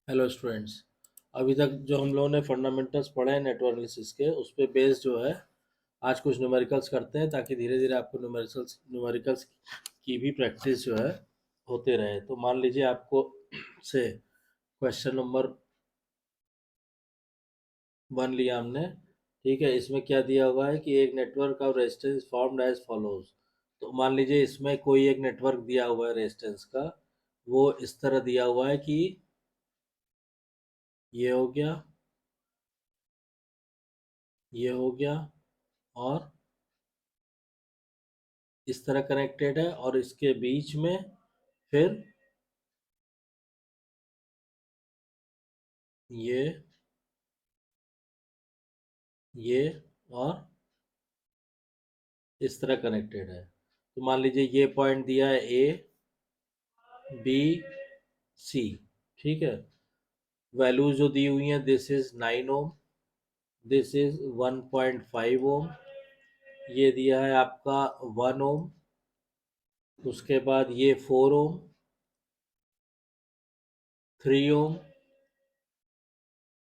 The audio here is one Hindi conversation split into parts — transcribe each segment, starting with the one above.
Hello students. अभी तक जो हम लोगों ने फंडामेंटल्स पढ़े हैं नेटवर्क एनालिसिस के, उस पे बेस जो है आज कुछ न्यूमेरिकल्स करते हैं, ताकि धीरे धीरे आपको न्यूमेरिकल्स की भी प्रैक्टिस जो है होते रहे। तो मान लीजिए आपको से क्वेश्चन नंबर 1 लिया हमने। ठीक है, इसमें क्या दिया हुआ है कि एक network of resistance formed as follows. तो मान लीजिए इसमें कोई एक नेटवर्क दिया हुआ है रेजिस्टेंस का, वो इस तरह दिया हुआ है कि ये हो गया, ये हो गया, और इस तरह कनेक्टेड है, और इसके बीच में फिर ये ये और इस तरह कनेक्टेड है। तो मान लीजिए ये पॉइंट दिया है ए बी सी। ठीक है, वैल्यूज जो दी हुई हैं, this is 9 ohm, this is 1.5 ohm, ये दिया है आपका 1 ओम, उसके बाद ये 4 ओम, 3 ओम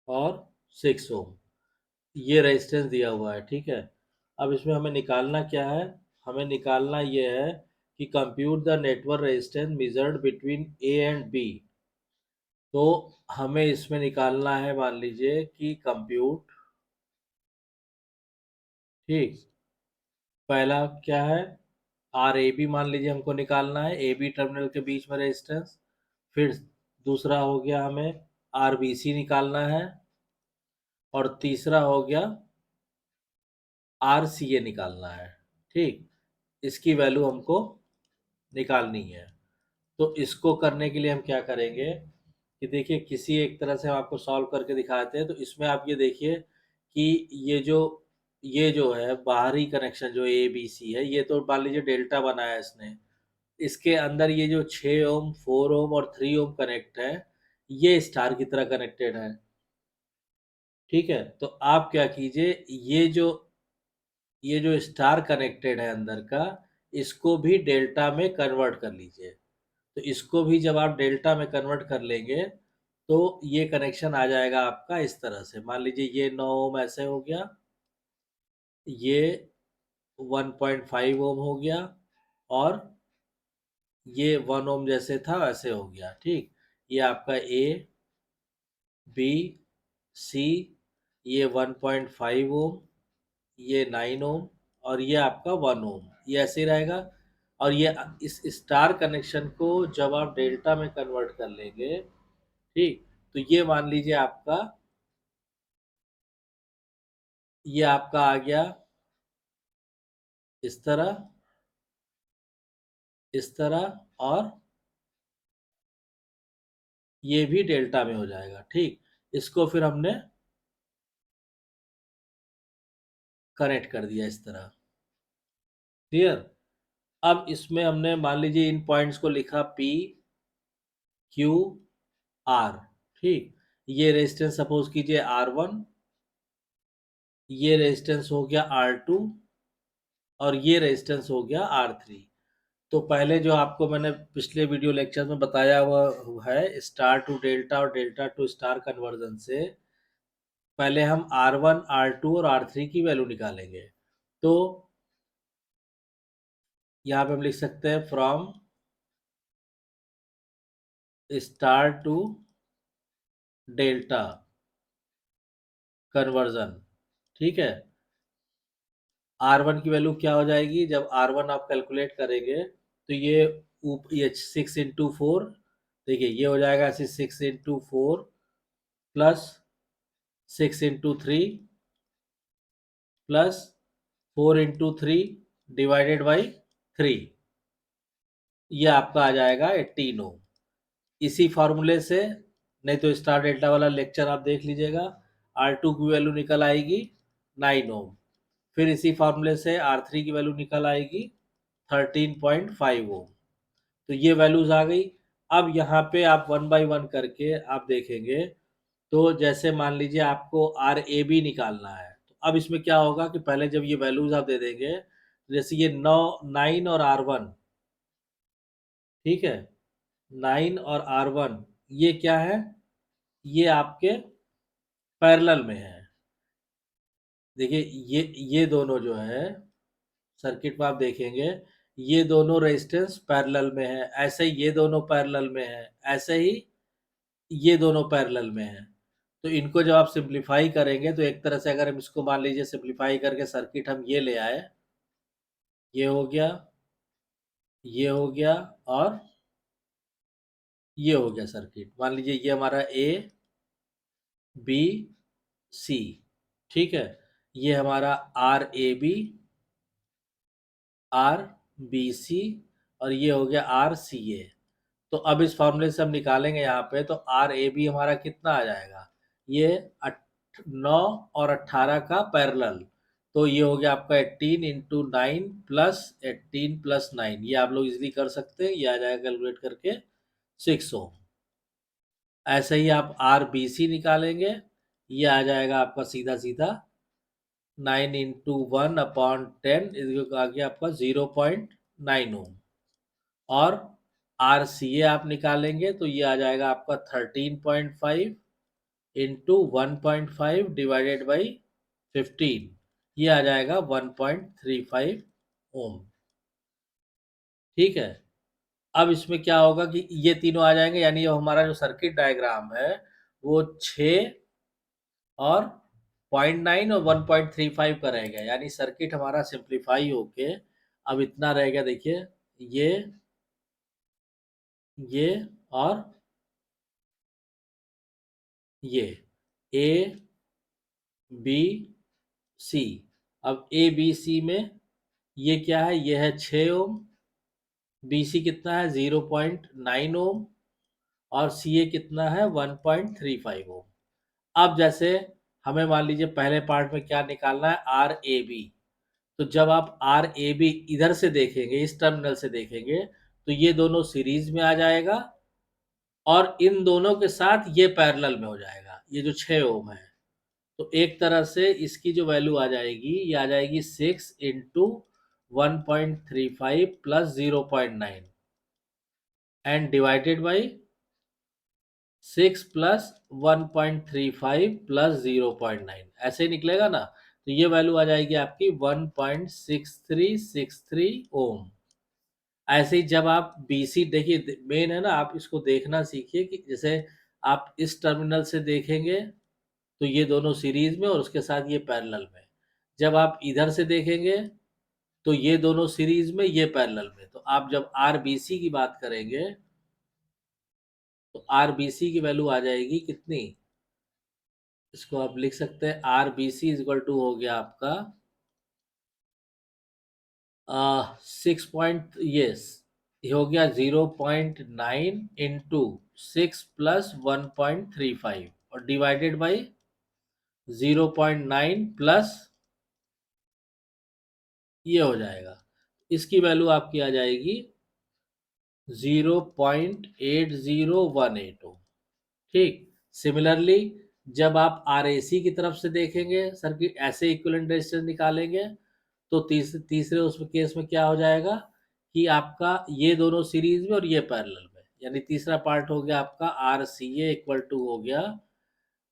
और 6 ओम, ये रेजिस्टेंस दिया हुआ है। ठीक है, अब इसमें हमें निकालना क्या है? हमें निकालना ये है कि compute the network resistance measured between A and B. तो हमें इसमें निकालना है, मान लीजिए कि कंप्यूट। ठीक, पहला क्या है? आर ए बी मान लीजिए हमको निकालना है, ए बी टर्मिनल के बीच में रेजिस्टेंस। फिर दूसरा हो गया हमें आर बी सी निकालना है, और तीसरा हो गया आर सी ए निकालना है। ठीक, इसकी वैल्यू हमको निकालनी है। तो इसको करने के लिए हम क्या करेंगे कि देखिए, किसी एक तरह से हम आपको सॉल्व करके दिखाते हैं। तो इसमें आप ये देखिए कि ये जो है बाहरी कनेक्शन जो ए बी सी है, ये तो मान लीजिए डेल्टा बनाया इसने। इसके अंदर ये जो 6 ओम 4 ओम और 3 ओम कनेक्ट है, ये स्टार की तरह कनेक्टेड है। ठीक है, तो आप क्या कीजिए, ये जो स्टार कनेक्टेड है अंदर का, इसको भी डेल्टा में कन्वर्ट कर लीजिए। तो इसको भी जब आप डेल्टा में कन्वर्ट कर लेंगे, तो ये कनेक्शन आ जाएगा आपका इस तरह से। मान लीजिए ये 9 ओम ऐसे हो गया, ये 1.5 ओम हो गया, और ये 1 ओम जैसे था वैसे हो गया। ठीक, ये आपका ए बी सी, ये 1.5 ओम, ये 9 ओम, और ये आपका 1 ओम, ये ऐसे ही रहेगा। और ये इस स्टार कनेक्शन को जब आप डेल्टा में कन्वर्ट कर लेंगे, ठीक, तो ये मान लीजिए आपका, ये आपका आ गया इस तरह, इस तरह, और ये भी डेल्टा में हो जाएगा। ठीक, इसको फिर हमने कनेक्ट कर दिया इस तरह। क्लियर? अब इसमें हमने मान लीजिए इन पॉइंट्स को लिखा पी क्यू आर। ठीक, ये रेजिस्टेंस सपोज कीजिए R1, ये रेजिस्टेंस हो गया R2, और ये रेजिस्टेंस हो गया R3। तो पहले जो आपको मैंने पिछले वीडियो लेक्चर में बताया हुआ है, स्टार टू डेल्टा और डेल्टा टू स्टार कन्वर्जन से पहले हम R1 R2 और R3 की वैल्यू निकालेंगे। तो यहाँ पे हम लिख सकते हैं from star to delta conversion. ठीक है, R1 की वैल्यू क्या हो जाएगी? जब R1 आप कैलकुलेट करेंगे, तो ये 6 इंटू 4, देखिए ये हो जाएगा ऐसे 6 into 4 plus 6 into 3 plus 4 into 3 divided by 3, ये आपका आ जाएगा 18 ओम। इसी फार्मूले से, नहीं तो स्टार डेल्टा वाला लेक्चर आप देख लीजिएगा, R2 की वैल्यू निकल आएगी 9 ओम। फिर इसी फार्मूले से R3 की वैल्यू निकल आएगी 13.5 ओम। तो ये वैल्यूज आ गई। अब यहाँ पे आप वन बाय वन करके आप देखेंगे, तो जैसे मान लीजिए आपको आर ए बी निकालना है, तो अब इसमें क्या होगा कि पहले जब ये वैल्यूज आप दे देंगे, जैसे ये 9 और R1, ठीक है, 9 और R1, ये क्या है? ये आपके पैरेलल में है। देखिए ये दोनों जो है सर्किट में आप देखेंगे, ये दोनों रेजिस्टेंस पैरेलल में है, ऐसे ही ये दोनों पैरेलल में है, ऐसे ही ये दोनों पैरेलल में है। तो इनको जब आप सिंप्लीफाई करेंगे तो एक तरह से अगर हम इसको मान लीजिए सिंप्लीफाई करके सर्किट हम ये ले आए, ये हो गया, ये हो गया और ये हो गया सर्किट। मान लीजिए ये हमारा ए बी सी, ठीक है, ये हमारा R A B, R B C और ये हो गया आर सी ए। तो अब इस फॉर्मूले से हम निकालेंगे यहाँ पे, तो आर ए बी हमारा कितना आ जाएगा, ये 9 और 18 का पैरेलल, तो ये हो गया आपका 18 इंटू 9 प्लस 18 प्लस 9, ये आप लोग इजिली कर सकते हैं, ये आ जाएगा कैलकुलेट करके 6 ओम। ऐसे ही आप आर बी सी निकालेंगे, ये आ जाएगा आपका सीधा सीधा 9 इंटू 1/10 इसको आ गया आपका 0.9 ओम। और आर सी ए आप निकालेंगे तो ये आ जाएगा आपका 13.5 इंटू 1.5 डिवाइडेड बाई 15, ये आ जाएगा 1.35 ओम। ठीक है, अब इसमें क्या होगा कि ये तीनों आ जाएंगे, यानी ये हमारा जो सर्किट डायग्राम है वो 6 और 0.9 और 1.35 का रहेगा, यानी सर्किट हमारा सिंप्लीफाई होके अब इतना रहेगा। देखिए ये और ये ए बी सी। अब ए बी सी में ये क्या है, ये है 6 ओम, बी सी कितना है 0.9 ओम और सी ए कितना है 1.35 ओम। अब जैसे हमें मान लीजिए पहले पार्ट में क्या निकालना है, आर ए बी। तो जब आप आर ए बी इधर से देखेंगे, इस टर्मिनल से देखेंगे, तो ये दोनों सीरीज में आ जाएगा और इन दोनों के साथ ये पैरेलल में हो जाएगा, ये जो 6 ओम है। तो एक तरह से इसकी जो वैल्यू आ जाएगी, ये आ जाएगी 6 into 1.35 plus 0.9 and divided by 6 plus 1.35 plus 0.9, ऐसे ही निकलेगा ना। तो ये वैल्यू आ जाएगी आपकी 1.6363 ओम। ऐसे ही जब आप BC देखिए, मेन है ना, आप इसको देखना सीखिए कि जैसे आप इस टर्मिनल से देखेंगे तो ये दोनों सीरीज में और उसके साथ ये पैरेलल में। जब आप इधर से देखेंगे तो ये दोनों सीरीज में, ये पैरेलल में। तो आप जब RBC की बात करेंगे तो RBC की वैल्यू आ जाएगी कितनी, इसको आप लिख सकते हैं RBC इक्वल टू हो गया आपका 6 ये हो गया 0.9 इंटू 6 प्लस 1.35 और डिवाइडेड बाई 0.9 प्लस ये हो जाएगा, इसकी वैल्यू आपकी आ जाएगी 0.8018 ओम। ठीक, सिमिलरली जब आप RAC की तरफ से देखेंगे सर्किट, ऐसे इक्विवेलेंट रेजिस्टेंस निकालेंगे, तो तीसरे उसमें केस में क्या हो जाएगा कि आपका ये दोनों सीरीज में और ये पैरेलल में, यानी तीसरा पार्ट हो गया आपका RCA इक्वल टू हो गया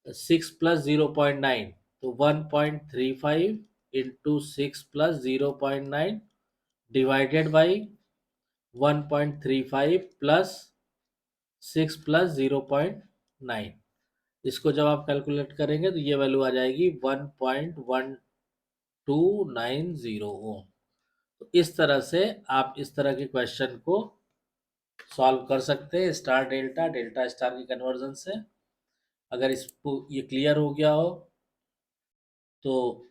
6 प्लस 0.9, तो 1.35 into 6 plus 0.9 divided by 1.35 plus 6 plus 0.9। इसको जब आप कैलकुलेट करेंगे तो ये वैल्यू आ जाएगी 1.1290 ओम। तो इस तरह से आप इस तरह के क्वेश्चन को सॉल्व कर सकते हैं स्टार डेल्टा, डेल्टा स्टार की कन्वर्जन से। अगर इसको ये क्लियर हो गया हो तो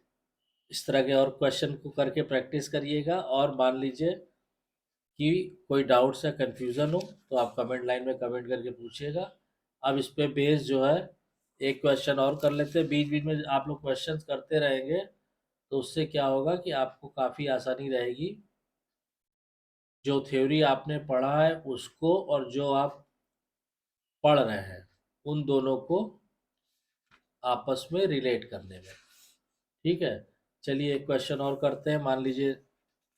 इस तरह के और क्वेश्चन को करके प्रैक्टिस करिएगा, और मान लीजिए कि कोई डाउट्स या कन्फ्यूज़न हो तो आप कमेंट लाइन में कमेंट करके पूछिएगा। अब इस पे बेस जो है एक क्वेश्चन और कर लेते हैं, बीच बीच में आप लोग क्वेश्चंस करते रहेंगे तो उससे क्या होगा कि आपको काफ़ी आसानी रहेगी, जो थ्योरी आपने पढ़ा है उसको और जो आप पढ़ रहे हैं उन दोनों को आपस में रिलेट करने में। ठीक है, चलिए एक क्वेश्चन और करते हैं। मान लीजिए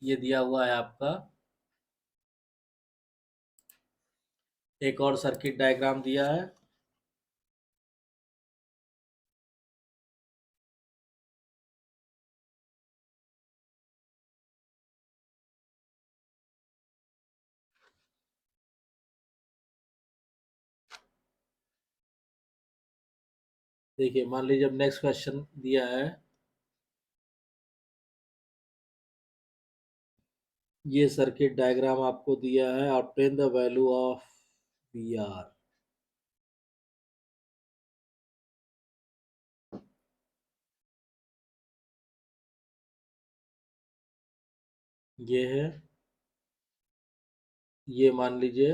ये दिया हुआ है आपका, एक और सर्किट डायग्राम दिया है, देखिए मान लीजिए अब नेक्स्ट क्वेश्चन दिया है, ये सर्किट डायग्राम आपको दिया है, obtain the value of V R. ये है, ये मान लीजिए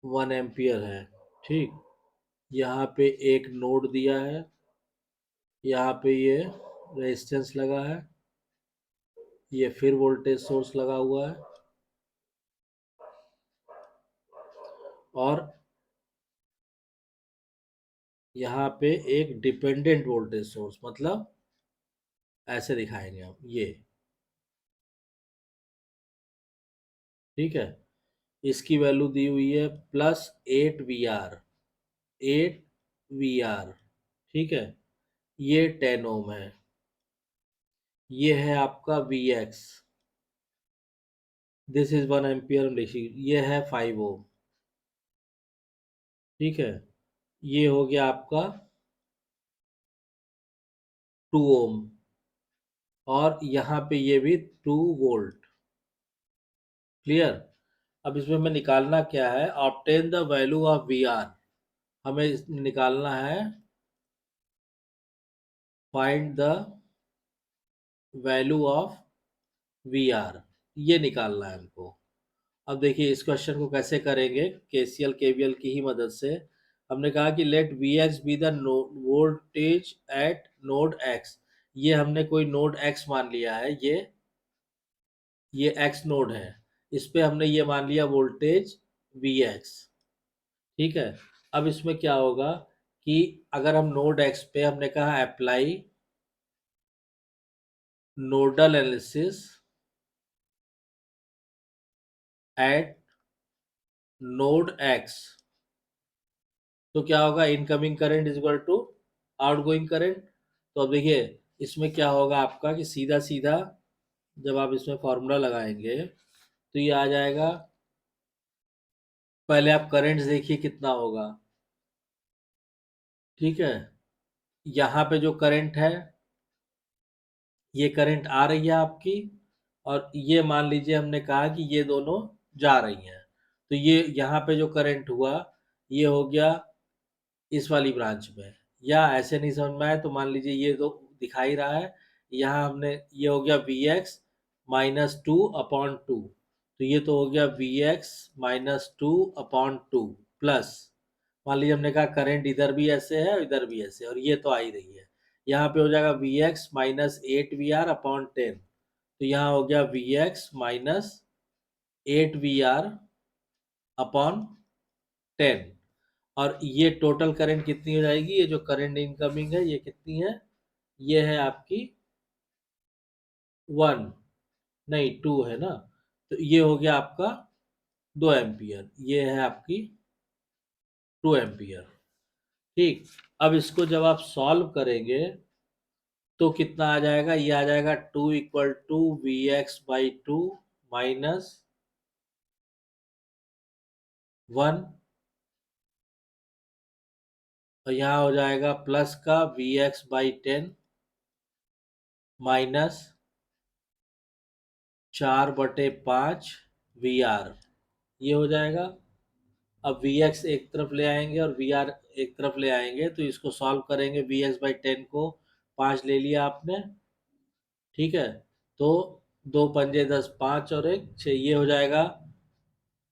1 एम्पियर है। ठीक, यहाँ पे एक नोड दिया है, यहाँ पे ये रेजिस्टेंस लगा है, ये फिर वोल्टेज सोर्स लगा हुआ है, और यहाँ पे एक डिपेंडेंट वोल्टेज सोर्स, मतलब ऐसे दिखाएंगे हम ये। ठीक है, इसकी वैल्यू दी हुई है +8 VR, 8 VR। ठीक है, ये 10 ओम है, ये है आपका Vx, दिस इज 1 एम्पियर लिखी, ये है 5 ओम। ठीक है, ये हो गया आपका 2 ओम, और यहाँ पे ये भी 2 वोल्ट। क्लियर। अब इसमें हमें निकालना क्या है, obtain the value of V R. हमें निकालना है find the value of V R, ये निकालना है हमको। अब देखिए इस क्वेश्चन को कैसे करेंगे, केसीएल केवीएल की ही मदद से। हमने कहा कि let V X be the voltage at node X. ये हमने कोई नोड एक्स मान लिया है, ये एक्स नोड है, इस पे हमने ये मान लिया वोल्टेज वी एक्स। ठीक है, अब इसमें क्या होगा कि अगर हम नोड एक्स पे हमने कहा apply nodal analysis at node X, तो क्या होगा, incoming current is equal to outgoing current. तो अब देखिए इसमें क्या होगा आपका कि सीधा सीधा जब आप इसमें फॉर्मूला लगाएंगे तो ये आ जाएगा, पहले आप करंट देखिए कितना होगा। ठीक है, यहाँ पे जो करंट है, ये करंट आ रही है आपकी, और ये मान लीजिए हमने कहा कि ये दोनों जा रही हैं, तो ये यहाँ पे जो करंट हुआ ये हो गया इस वाली ब्रांच में। या ऐसे नहीं समझ में आए तो मान लीजिए ये तो दिखा ही रहा है, यहाँ हमने ये हो गया Vx -2/2, तो ये तो हो गया Vx -2/2 प्लस, मान लीजिए हमने कहा करंट इधर भी ऐसे है और इधर भी ऐसे है, और ये तो आ ही रही है, यहाँ पे हो जाएगा Vx -8 VR/10, तो यहाँ हो गया Vx -8 VR/10, और ये टोटल करंट कितनी हो जाएगी, ये जो करंट इनकमिंग है ये कितनी है, ये है आपकी 1, नहीं 2 है ना, तो ये हो गया आपका 2 एम्पियर, ये है आपकी 2 एम्पियर। ठीक, अब इसको जब आप सॉल्व करेंगे तो कितना आ जाएगा, ये आ जाएगा 2 = Vx/2 -1, और यहाँ हो जाएगा प्लस का Vx/10 -4/5 VR, ये हो जाएगा। अब Vx एक तरफ ले आएंगे और Vr एक तरफ ले आएंगे, तो इसको सॉल्व करेंगे, Vx/10 को 5 ले लिया आपने। ठीक है, तो 2 × 5 = 10, 5 और 1 6, ये हो जाएगा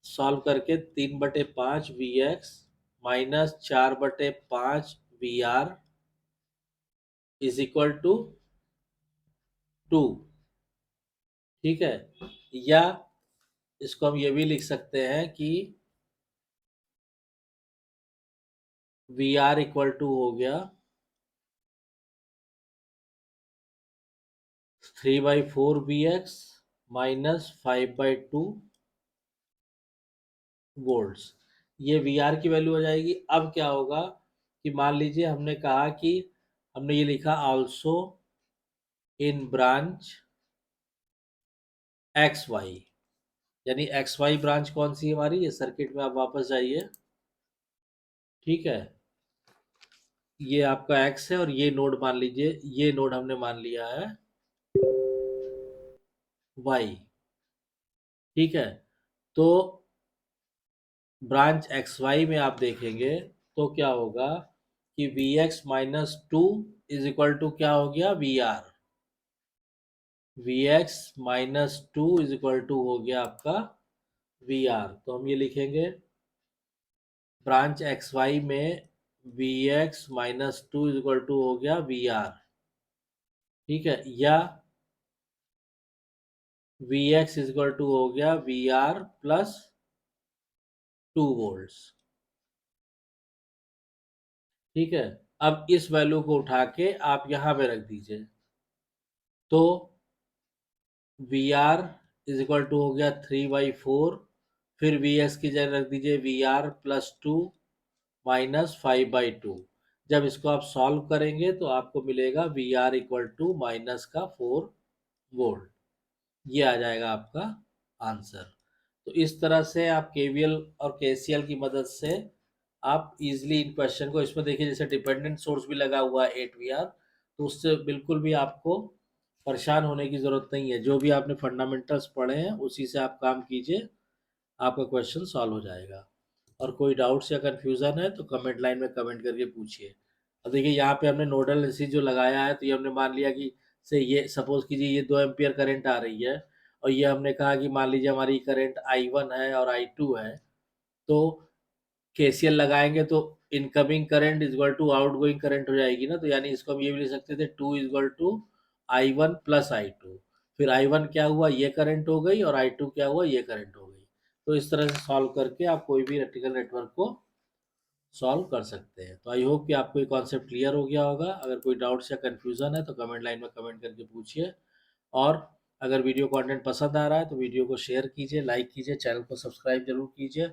सॉल्व करके 3/5 Vx -4/5 VR is equal to 2। ठीक है, या इसको हम ये भी लिख सकते हैं कि VR = हो गया 3/4 Vx -5/2 वोल्ट्स, ये VR की वैल्यू हो जाएगी। अब क्या होगा कि मान लीजिए हमने कहा कि हमने ये लिखा also in branch X Y, यानी एक्स वाई ब्रांच कौन सी है हमारी, ये सर्किट में आप वापस जाइए। ठीक है, ये आपका x है और ये नोड मान लीजिए, ये नोड हमने मान लिया है y। ठीक है, तो ब्रांच एक्स वाई में आप देखेंगे तो क्या होगा कि V X minus two is equal to क्या हो गया, V R. V X minus two is equal to हो गया आपका वी आर। तो हम ये लिखेंगे ब्रांच एक्स वाई में V X minus two is equal to हो गया वी आर। ठीक है, या V X is equal to हो गया वी आर प्लस 2 वोल्ट्स। ठीक है, अब इस वैल्यू को उठा के आप यहां पे रख दीजिए, तो V R is equal to हो गया 3/4। फिर वी एस की जगह रख दीजिए V R plus two minus 5/2। जब इसको आप सॉल्व करेंगे तो आपको मिलेगा V R equal to minus का 4 वोल्ट। ये आ जाएगा आपका आंसर। तो इस तरह से आप केवीएल और केसीएल की मदद से आप इजीली इन क्वेश्चन को, इसमें देखिए जैसे डिपेंडेंट सोर्स भी लगा हुआ है 8 वी आर, तो उससे बिल्कुल भी आपको परेशान होने की ज़रूरत नहीं है। जो भी आपने फंडामेंटल्स पढ़े हैं उसी से आप काम कीजिए, आपका क्वेश्चन सॉल्व हो जाएगा। और कोई डाउट्स या कन्फ्यूज़न है तो कमेंट लाइन में कमेंट करके पूछिए। अब देखिए यहाँ पे हमने नोडल एनालिसिस जो लगाया है, तो ये हमने मान लिया कि से ये सपोज कीजिए ये 2 एम्पियर करंट आ रही है, और ये हमने कहा कि मान लीजिए हमारी करंट I1 है और I2 है, तो केसीएल लगाएंगे तो incoming current is equal to outgoing current हो जाएगी ना। तो यानी इसको हम ये भी लिख सकते थे 2 is equal to I1 plus I2। फिर I1 क्या हुआ, ये करंट हो गई, और I2 क्या हुआ, ये करंट हो गई। तो इस तरह से सॉल्व करके आप कोई भी इलेक्ट्रिकल नेटवर्क को सॉल्व कर सकते हैं। तो आई होप कि आपको ये कॉन्सेप्ट क्लियर हो गया होगा। अगर कोई डाउट्स या कन्फ्यूज़न है तो कमेंट लाइन में कमेंट करके पूछिए। और अगर वीडियो कंटेंट पसंद आ रहा है तो वीडियो को शेयर कीजिए, लाइक कीजिए, चैनल को सब्सक्राइब जरूर कीजिए,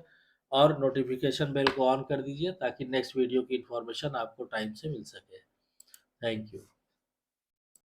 और नोटिफिकेशन बेल को ऑन कर दीजिए ताकि नेक्स्ट वीडियो की इन्फॉर्मेशन आपको टाइम से मिल सके। Thank you.